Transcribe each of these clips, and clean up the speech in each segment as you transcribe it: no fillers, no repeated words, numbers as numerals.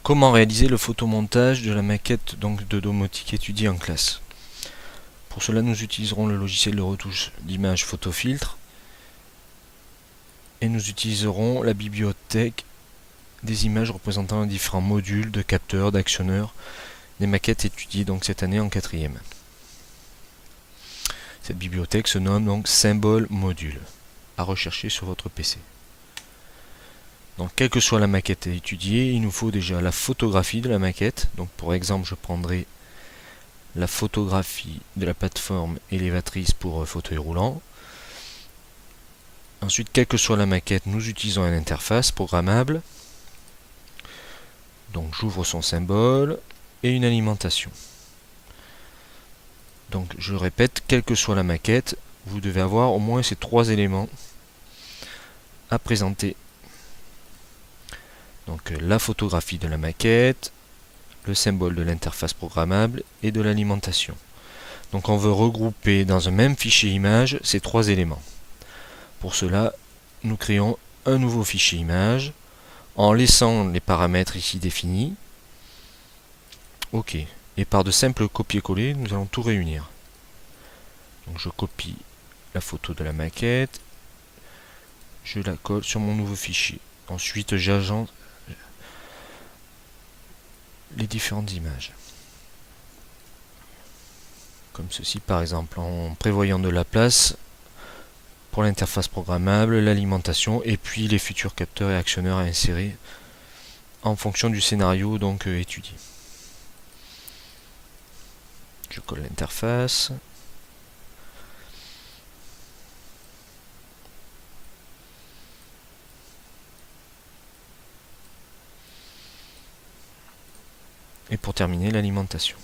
Comment réaliser le photomontage de la maquette donc de domotique étudiée en classe? Pour cela, nous utiliserons le logiciel de retouche d'image PhotoFiltre et nous utiliserons la bibliothèque des images représentant les différents modules de capteurs, d'actionneurs, des maquettes étudiées donc cette année en 4e. Cette bibliothèque se nomme donc symbole module, à rechercher sur votre PC. Donc quelle que soit la maquette à étudier, il nous faut déjà la photographie de la maquette. Donc pour exemple, je prendrai la photographie de la plateforme élévatrice pour fauteuil roulant. Ensuite, quelle que soit la maquette, nous utilisons une interface programmable. Donc j'ouvre son symbole et une alimentation. Donc je répète, quelle que soit la maquette, vous devez avoir au moins ces trois éléments à présenter. Donc la photographie de la maquette, le symbole de l'interface programmable et de l'alimentation. Donc on veut regrouper dans un même fichier image ces trois éléments. Pour cela, nous créons un nouveau fichier image en laissant les paramètres ici définis. OK. Et par de simples copier-coller, nous allons tout réunir. Donc je copie la photo de la maquette, je la colle sur mon nouveau fichier. Ensuite, j'agence les différentes images. Comme ceci par exemple, en prévoyant de la place pour l'interface programmable, l'alimentation et puis les futurs capteurs et actionneurs à insérer en fonction du scénario donc étudié. Je colle l'interface. Et pour terminer, l'alimentation.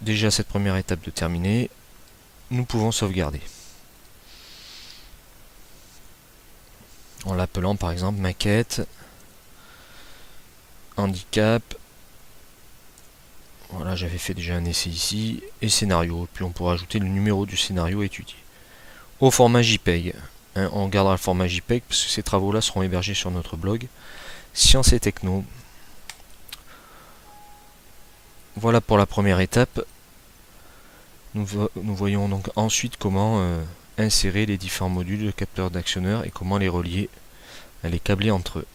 Déjà cette première étape de terminée, nous pouvons sauvegarder. En l'appelant par exemple maquette, handicap. Voilà, j'avais fait déjà un essai ici, et scénario, puis on pourra ajouter le numéro du scénario étudié. Au format JPEG, on gardera le format JPEG parce que ces travaux-là seront hébergés sur notre blog Sciences et Techno. Voilà pour la première étape. Nous voyons donc ensuite comment insérer les différents modules de capteurs d'actionneurs et comment les relier, les câbler entre eux.